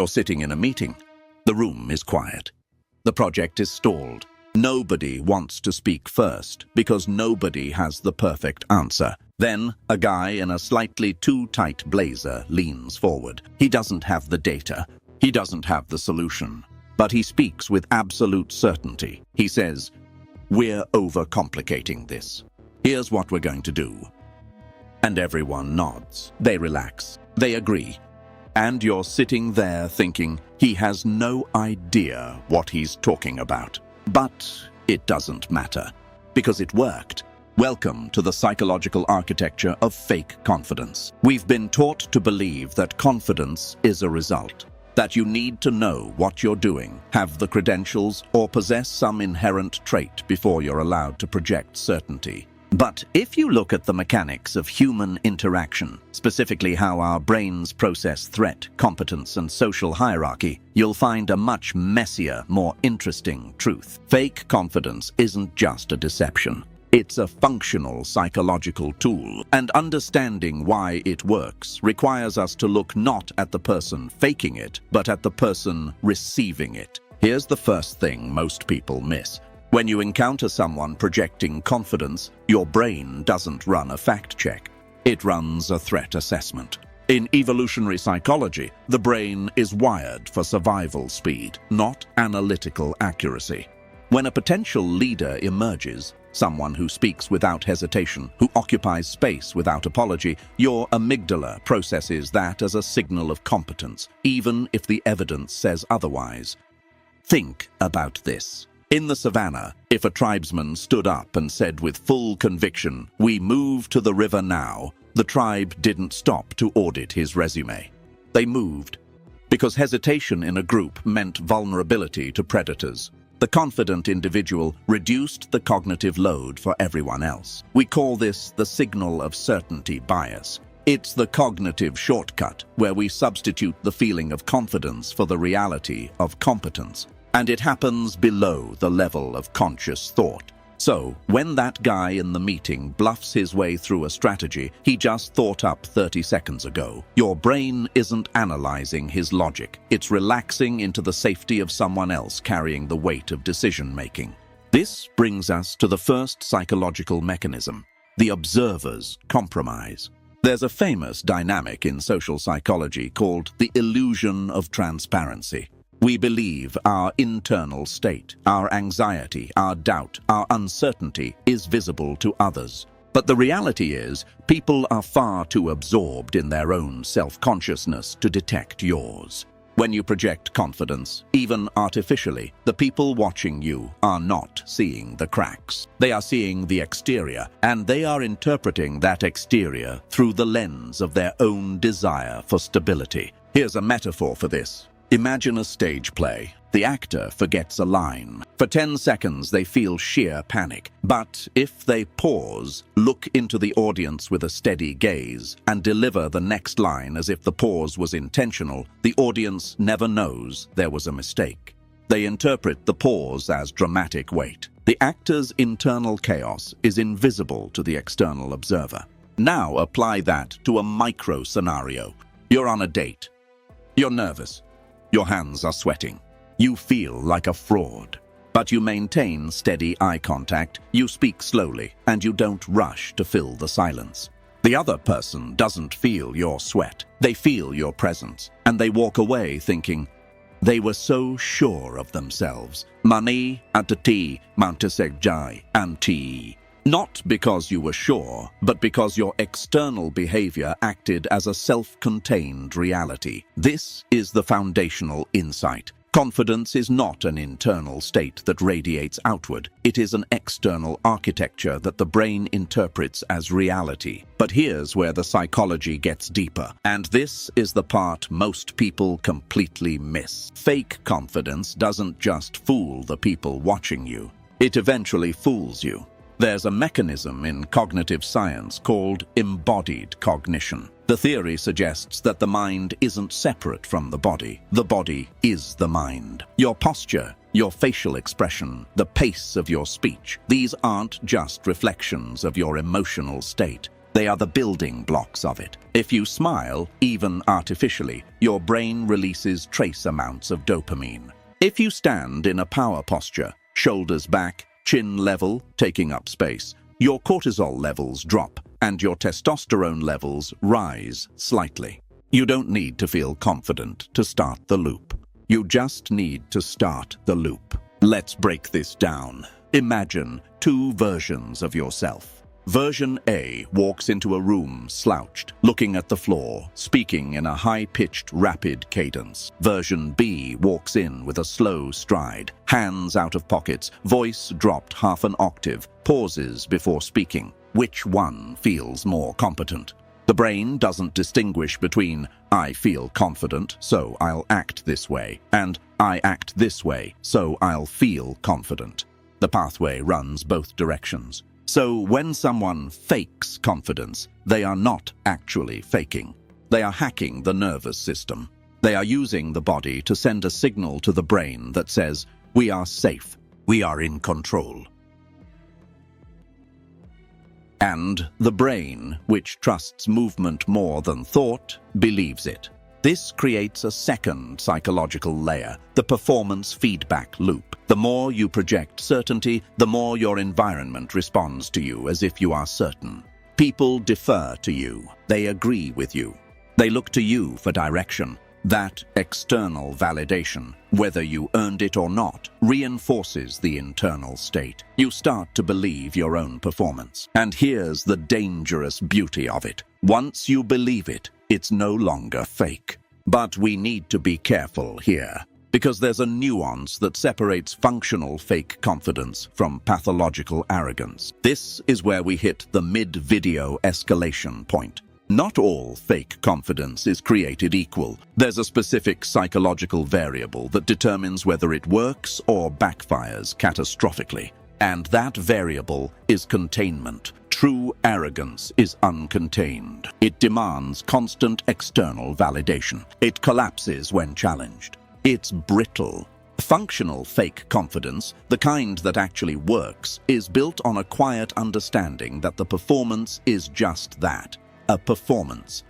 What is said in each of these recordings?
You're sitting in a meeting. The room is quiet. The project is stalled. Nobody wants to speak first because nobody has the perfect answer. Then, a guy in a slightly too tight blazer leans forward. He doesn't have the data. He doesn't have the solution. But he speaks with absolute certainty. He says, "We're overcomplicating this. Here's what we're going to do." And everyone nods. They relax. They agree. And you're sitting there thinking, he has no idea what he's talking about. But it doesn't matter, because it worked. Welcome to the psychological architecture of fake confidence. We've been taught to believe that confidence is a result, that you need to know what you're doing, have the credentials, or possess some inherent trait before you're allowed to project certainty. But if you look at the mechanics of human interaction, specifically how our brains process threat, competence, and social hierarchy, you'll find a much messier, more interesting truth. Fake confidence isn't just a deception. It's a functional psychological tool, and understanding why it works requires us to look not at the person faking it, but at the person receiving it. Here's the first thing most people miss. When you encounter someone projecting confidence, your brain doesn't run a fact check. It runs a threat assessment. In evolutionary psychology, the brain is wired for survival speed, not analytical accuracy. When a potential leader emerges, someone who speaks without hesitation, who occupies space without apology, your amygdala processes that as a signal of competence, even if the evidence says otherwise. Think about this. In the savannah, if a tribesman stood up and said with full conviction, "We move to the river now," the tribe didn't stop to audit his resume. They moved, because hesitation in a group meant vulnerability to predators. The confident individual reduced the cognitive load for everyone else. We call this the signal of certainty bias. It's the cognitive shortcut where we substitute the feeling of confidence for the reality of competence. And it happens below the level of conscious thought. So, when that guy in the meeting bluffs his way through a strategy he just thought up 30 seconds ago, your brain isn't analyzing his logic. It's relaxing into the safety of someone else carrying the weight of decision-making. This brings us to the first psychological mechanism, the observer's compromise. There's a famous dynamic in social psychology called the illusion of transparency. We believe our internal state, our anxiety, our doubt, our uncertainty is visible to others. But the reality is, people are far too absorbed in their own self-consciousness to detect yours. When you project confidence, even artificially, the people watching you are not seeing the cracks. They are seeing the exterior, and they are interpreting that exterior through the lens of their own desire for stability. Here's a metaphor for this. Imagine a stage play. The actor forgets a line. For 10 seconds, they feel sheer panic. But if they pause, look into the audience with a steady gaze, and deliver the next line as if the pause was intentional, the audience never knows there was a mistake. They interpret the pause as dramatic weight. The actor's internal chaos is invisible to the external observer. Now apply that to a micro scenario. You're on a date. You're nervous. Your hands are sweating. You feel like a fraud. But you maintain steady eye contact, you speak slowly, and you don't rush to fill the silence. The other person doesn't feel your sweat. They feel your presence, and they walk away thinking, they were so sure of themselves. Mani atati mantasegjai anti. Not because you were sure, but because your external behavior acted as a self-contained reality. This is the foundational insight. Confidence is not an internal state that radiates outward. It is an external architecture that the brain interprets as reality. But here's where the psychology gets deeper. And this is the part most people completely miss. Fake confidence doesn't just fool the people watching you. It eventually fools you. There's a mechanism in cognitive science called embodied cognition. The theory suggests that the mind isn't separate from the body. The body is the mind. Your posture, your facial expression, the pace of your speech, these aren't just reflections of your emotional state. They are the building blocks of it. If you smile, even artificially, your brain releases trace amounts of dopamine. If you stand in a power posture, shoulders back, chin level, taking up space, your cortisol levels drop and your testosterone levels rise slightly. You don't need to feel confident to start the loop. You just need to start the loop. Let's break this down. Imagine two versions of yourself. Version A walks into a room slouched, looking at the floor, speaking in a high-pitched, rapid cadence. Version B walks in with a slow stride, hands out of pockets, voice dropped half an octave, pauses before speaking. Which one feels more competent? The brain doesn't distinguish between "I feel confident, so I'll act this way," and "I act this way, so I'll feel confident." The pathway runs both directions. So when someone fakes confidence, they are not actually faking. They are hacking the nervous system. They are using the body to send a signal to the brain that says, "We are safe, we are in control." And the brain, which trusts movement more than thought, believes it. This creates a second psychological layer, the performance feedback loop. The more you project certainty, the more your environment responds to you as if you are certain. People defer to you. They agree with you. They look to you for direction. That external validation, whether you earned it or not, reinforces the internal state. You start to believe your own performance. And here's the dangerous beauty of it. Once you believe it, it's no longer fake. But we need to be careful here, because there's a nuance that separates functional fake confidence from pathological arrogance. This is where we hit the mid-video escalation point. Not all fake confidence is created equal. There's a specific psychological variable that determines whether it works or backfires catastrophically. And that variable is containment. True arrogance is uncontained. It demands constant external validation. It collapses when challenged. It's brittle. Functional fake confidence, the kind that actually works, is built on a quiet understanding that the performance is just that. A performance.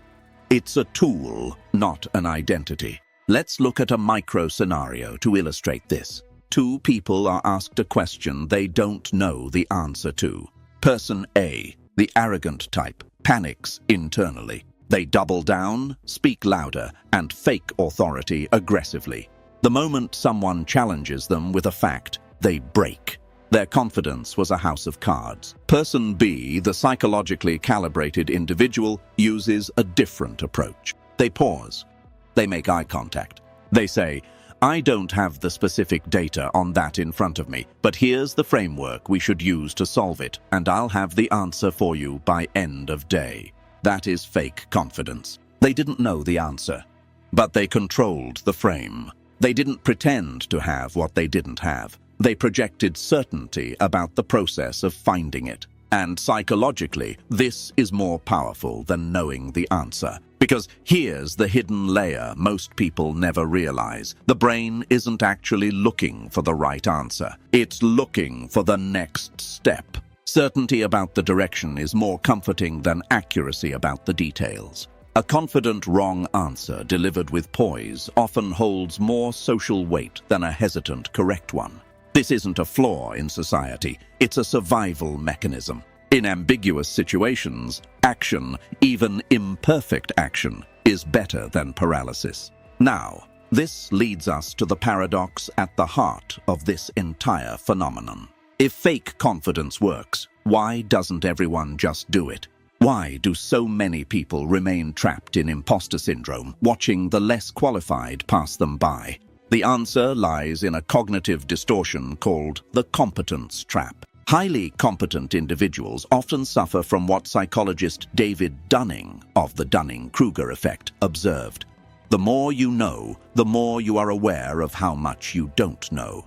It's a tool, not an identity. Let's look at a micro scenario to illustrate this. Two people are asked a question they don't know the answer to. Person A, the arrogant type, panics internally. They double down, speak louder, and fake authority aggressively. The moment someone challenges them with a fact, they break. Their confidence was a house of cards. Person B, the psychologically calibrated individual, uses a different approach. They pause. They make eye contact. They say, "I don't have the specific data on that in front of me, but here's the framework we should use to solve it, and I'll have the answer for you by end of day." That is fake confidence. They didn't know the answer, but they controlled the frame. They didn't pretend to have what they didn't have. They projected certainty about the process of finding it. And psychologically, this is more powerful than knowing the answer. Because here's the hidden layer most people never realize. The brain isn't actually looking for the right answer. It's looking for the next step. Certainty about the direction is more comforting than accuracy about the details. A confident wrong answer delivered with poise often holds more social weight than a hesitant correct one. This isn't a flaw in society, it's a survival mechanism. In ambiguous situations, action, even imperfect action, is better than paralysis. Now, this leads us to the paradox at the heart of this entire phenomenon. If fake confidence works, why doesn't everyone just do it? Why do so many people remain trapped in imposter syndrome, watching the less qualified pass them by? The answer lies in a cognitive distortion called the competence trap. Highly competent individuals often suffer from what psychologist David Dunning of the Dunning-Kruger effect observed. The more you know, the more you are aware of how much you don't know.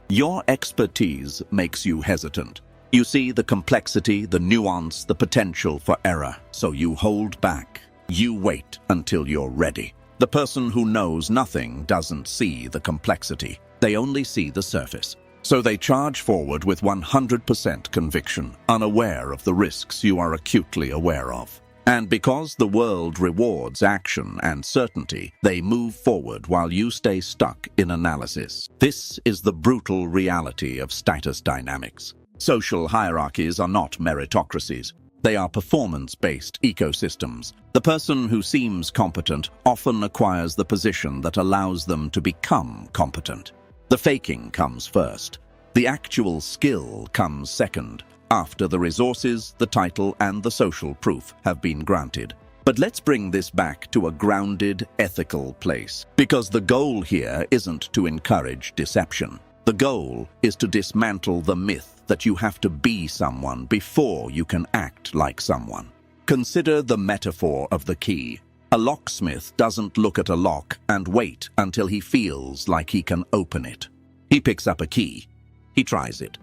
Your expertise makes you hesitant. You see the complexity, the nuance, the potential for error, so you hold back. You wait until you're ready. The person who knows nothing doesn't see the complexity. They only see the surface. So they charge forward with 100% conviction, unaware of the risks you are acutely aware of. And because the world rewards action and certainty, they move forward while you stay stuck in analysis. This is the brutal reality of status dynamics. Social hierarchies are not meritocracies. They are performance-based ecosystems. The person who seems competent often acquires the position that allows them to become competent. The faking comes first. The actual skill comes second, after the resources, the title, and the social proof have been granted. But let's bring this back to a grounded, ethical place, because the goal here isn't to encourage deception. The goal is to dismantle the myth that you have to be someone before you can act like someone. Consider the metaphor of the key. A locksmith doesn't look at a lock and wait until he feels like he can open it. He picks up a key. He tries it.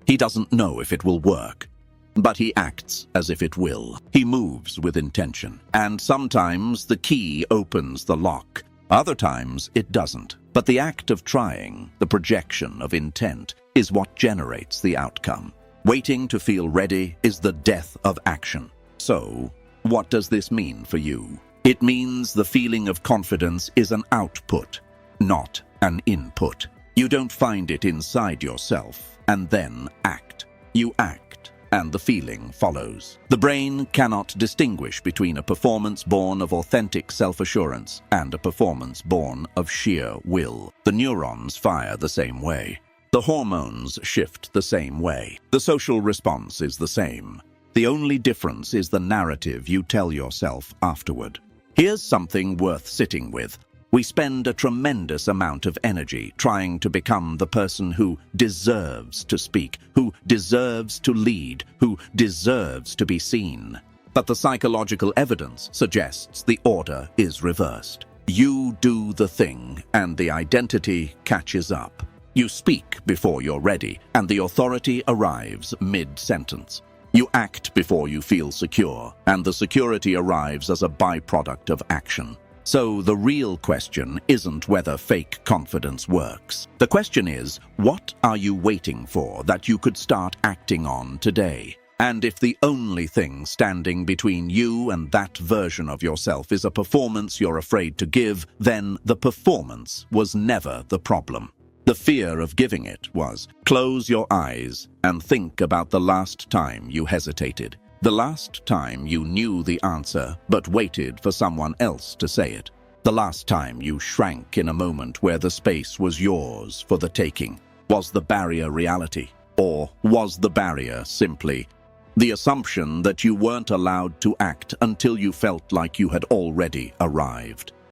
He doesn't know if it will work, but he acts as if it will. He moves with intention, and sometimes the key opens the lock. Other times it doesn't. But the act of trying, the projection of intent, is what generates the outcome. Waiting to feel ready is the death of action. So, what does this mean for you? It means the feeling of confidence is an output, not an input. You don't find it inside yourself and then act. You act, and the feeling follows. The brain cannot distinguish between a performance born of authentic self-assurance and a performance born of sheer will. The neurons fire the same way. The hormones shift the same way. The social response is the same. The only difference is the narrative you tell yourself afterward. Here's something worth sitting with. We spend a tremendous amount of energy trying to become the person who deserves to speak, who deserves to lead, who deserves to be seen. But the psychological evidence suggests the order is reversed. You do the thing, and the identity catches up. You speak before you're ready, and the authority arrives mid-sentence. You act before you feel secure, and the security arrives as a byproduct of action. So the real question isn't whether fake confidence works. The question is, what are you waiting for that you could start acting on today? And if the only thing standing between you and that version of yourself is a performance you're afraid to give, then the performance was never the problem. The fear of giving it was. Close your eyes and think about the last time you hesitated. The last time you knew the answer but waited for someone else to say it. The last time you shrank in a moment where the space was yours for the taking. Was the barrier reality? Or was the barrier simply the assumption that you weren't allowed to act until you felt like you had already arrived?